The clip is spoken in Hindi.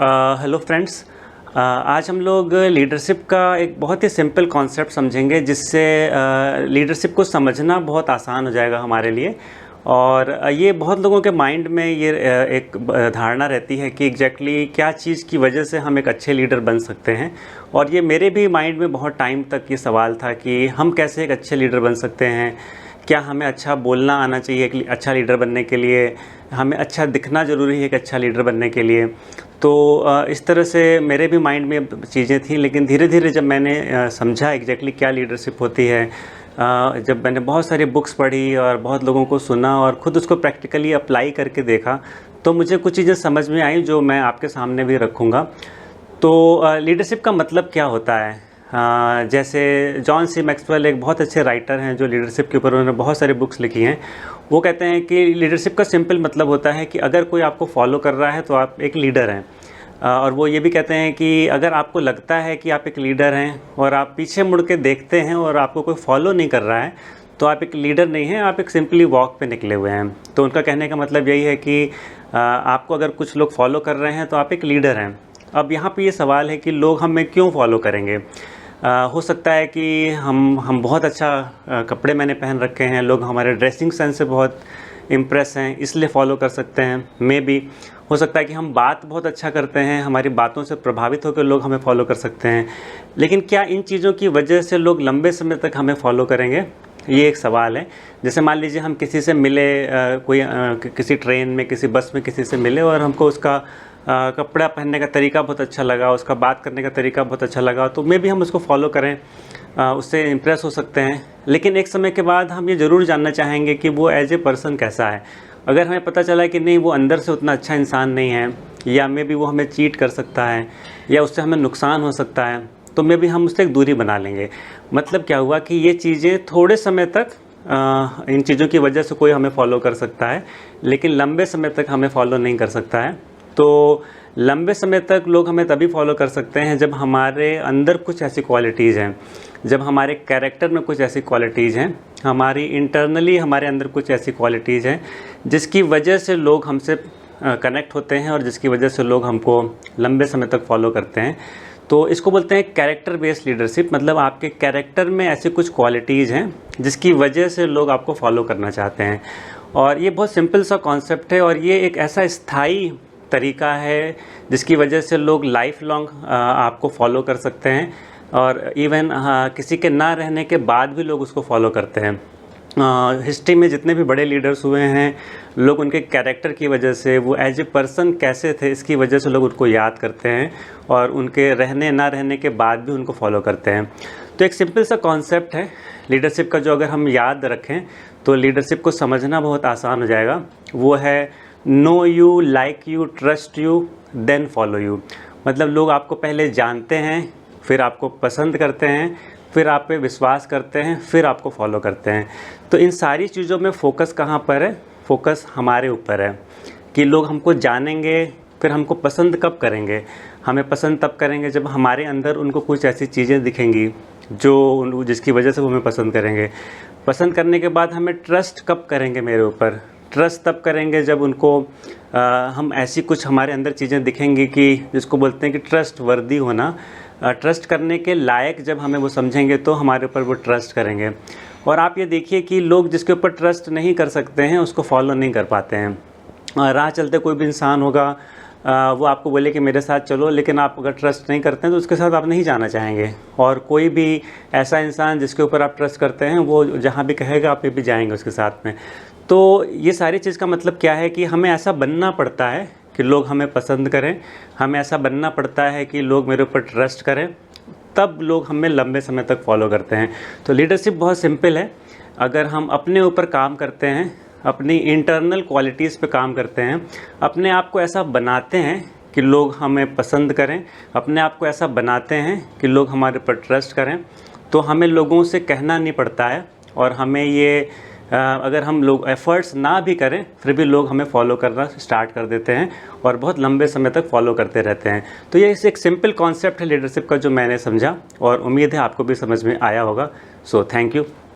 Hello friends. आज हम लोग लीडरशिप का एक बहुत ही सिंपल कॉन्सेप्ट समझेंगे जिससे लीडरशिप को समझना बहुत आसान हो जाएगा हमारे लिए। और ये बहुत लोगों के माइंड में ये एक धारणा रहती है कि एग्जैक्टली क्या चीज़ की वजह से हम एक अच्छे लीडर बन सकते हैं। और ये मेरे भी माइंड में बहुत टाइम तक ये सवाल था कि हम कैसे एक अच्छे लीडर बन सकते हैं। क्या हमें अच्छा बोलना आना चाहिए एक अच्छा लीडर बनने के लिए, हमें अच्छा दिखना ज़रूरी है एक अच्छा लीडर बनने के लिए। तो इस तरह से मेरे भी माइंड में चीज़ें थी, लेकिन धीरे धीरे जब मैंने समझा एग्जैक्टली क्या लीडरशिप होती है, जब मैंने बहुत सारी बुक्स पढ़ी और बहुत लोगों को सुना और ख़ुद उसको प्रैक्टिकली अप्लाई करके देखा, तो मुझे कुछ चीज़ें समझ में आई जो मैं आपके सामने भी रखूँगा। तो लीडरशिप का मतलब क्या होता है? जैसे जॉन सी मैक्सवेल एक बहुत अच्छे राइटर हैं जो लीडरशिप के ऊपर उन्होंने बहुत सारी बुक्स लिखी हैं। वो कहते हैं कि लीडरशिप का सिंपल मतलब होता है कि अगर कोई आपको फॉलो कर रहा है तो आप एक लीडर हैं। और वो ये भी कहते हैं कि अगर आपको लगता है कि आप एक लीडर हैं और आप पीछे मुड़ के देखते हैं और आपको कोई फॉलो नहीं कर रहा है तो आप एक लीडर नहीं हैं, आप एक सिंपली वॉक पे निकले हुए हैं। तो उनका कहने का मतलब यही है कि आपको अगर कुछ लोग फॉलो कर रहे हैं तो आप एक लीडर हैं। अब यहाँ पे ये सवाल है कि लोग हमें क्यों फॉलो करेंगे? हो सकता है कि हम बहुत अच्छा कपड़े मैंने पहन रखे हैं, लोग हमारे ड्रेसिंग सेंस से बहुत इम्प्रेस हैं इसलिए फ़ॉलो कर सकते हैं। मे बी हो सकता है कि हम बात बहुत अच्छा करते हैं, हमारी बातों से प्रभावित होकर लोग हमें फ़ॉलो कर सकते हैं। लेकिन क्या इन चीज़ों की वजह से लोग लंबे समय तक हमें फ़ॉलो करेंगे? ये एक सवाल है। जैसे मान लीजिए हम किसी से मिले, किसी ट्रेन में, किसी बस में किसी से मिले और हमको उसका कपड़ा पहनने का तरीका बहुत अच्छा लगा, उसका बात करने का तरीका बहुत अच्छा लगा, तो मे भी हम उसको फॉलो करें, उससे इम्प्रेस हो सकते हैं। लेकिन एक समय के बाद हम ये ज़रूर जानना चाहेंगे कि वो एज ए पर्सन कैसा है। अगर हमें पता चला कि नहीं, वो अंदर से उतना अच्छा इंसान नहीं है, या मे भी वो हमें चीट कर सकता है, या उससे हमें नुकसान हो सकता है, तो मे भी हम उससे एक दूरी बना लेंगे। मतलब क्या हुआ कि ये चीज़ें थोड़े समय तक इन चीज़ों की वजह से कोई हमें फॉलो कर सकता है, लेकिन लंबे समय तक हमें फॉलो नहीं कर सकता है। तो लंबे समय तक लोग हमें तभी फॉलो कर सकते हैं जब हमारे अंदर कुछ ऐसी क्वालिटीज़ हैं, जब हमारे कैरेक्टर में कुछ ऐसी क्वालिटीज़ हैं, हमारी इंटरनली हमारे अंदर कुछ ऐसी क्वालिटीज़ हैं जिसकी वजह से लोग हमसे कनेक्ट होते हैं और जिसकी वजह से लोग हमको लंबे समय तक फॉलो करते हैं। तो इसको बोलते हैं कैरेक्टर बेस्ड लीडरशिप। मतलब आपके कैरेक्टर में ऐसे कुछ क्वालिटीज़ हैं जिसकी वजह से लोग आपको फॉलो करना चाहते हैं। और ये बहुत सिंपल सा कॉन्सेप्ट है और ये एक ऐसा स्थायी तरीका है जिसकी वजह से लोग लाइफ लॉन्ग आपको फॉलो कर सकते हैं। और इवन किसी के ना रहने के बाद भी लोग उसको फॉलो करते हैं। हिस्ट्री में जितने भी बड़े लीडर्स हुए हैं, लोग उनके कैरेक्टर की वजह से, वो एज ए पर्सन कैसे थे, इसकी वजह से लोग उनको याद करते हैं और उनके रहने ना रहने के बाद भी उनको फॉलो करते हैं। तो एक सिंपल सा कॉन्सेप्ट है लीडरशिप का, जो अगर हम याद रखें तो लीडरशिप को समझना बहुत आसान हो जाएगा। वो है know you, like you, trust you, then follow you. मतलब लोग आपको पहले जानते हैं, फिर आपको पसंद करते हैं, फिर आप पे विश्वास करते हैं, फिर आपको फॉलो करते हैं। तो इन सारी चीज़ों में फ़ोकस कहाँ पर है? फ़ोकस हमारे ऊपर है कि लोग हमको जानेंगे, फिर हमको पसंद कब करेंगे? हमें पसंद तब करेंगे जब हमारे अंदर उनको कुछ ऐसी चीज़ें दिखेंगी जो जिसकी वजह से वो हमें पसंद करेंगे। पसंद करने के बाद हमें ट्रस्ट कब करेंगे मेरे ऊपर? ट्रस्ट तब करेंगे जब उनको हम ऐसी कुछ हमारे अंदर चीज़ें दिखेंगी कि जिसको बोलते हैं कि ट्रस्ट वर्दी होना। ट्रस्ट करने के लायक जब हमें वो समझेंगे तो हमारे ऊपर वो ट्रस्ट करेंगे। और आप ये देखिए कि लोग जिसके ऊपर ट्रस्ट नहीं कर सकते हैं उसको फॉलो नहीं कर पाते हैं। राह चलते कोई भी इंसान होगा, वो आपको बोले कि मेरे साथ चलो, लेकिन आप अगर ट्रस्ट नहीं करते हैं तो उसके साथ आप नहीं जाना चाहेंगे। और कोई भी ऐसा इंसान जिसके ऊपर आप ट्रस्ट करते हैं, वो जहाँ भी कहेगा आप भी जाएंगे उसके साथ में। तो ये सारी चीज़ का मतलब क्या है कि हमें ऐसा बनना पड़ता है कि लोग हमें पसंद करें, हमें ऐसा बनना पड़ता है कि लोग मेरे ऊपर ट्रस्ट करें, तब लोग हमें लंबे समय तक फॉलो करते हैं। तो लीडरशिप बहुत सिंपल है। अगर हम अपने ऊपर काम करते हैं, अपनी इंटरनल क्वालिटीज़ पे काम करते हैं, अपने आप को ऐसा बनाते हैं कि लोग हमें पसंद करें, अपने आप को ऐसा बनाते हैं कि लोग हमारे ऊपर ट्रस्ट करें, तो हमें लोगों से कहना नहीं पड़ता है। और हमें ये अगर हम लोग एफ़र्ट्स ना भी करें फिर भी लोग हमें फॉलो करना स्टार्ट कर देते हैं और बहुत लंबे समय तक फॉलो करते रहते हैं। तो ये एक सिंपल कॉन्सेप्ट है लीडरशिप का जो मैंने समझा, और उम्मीद है आपको भी समझ में आया होगा। So thank you.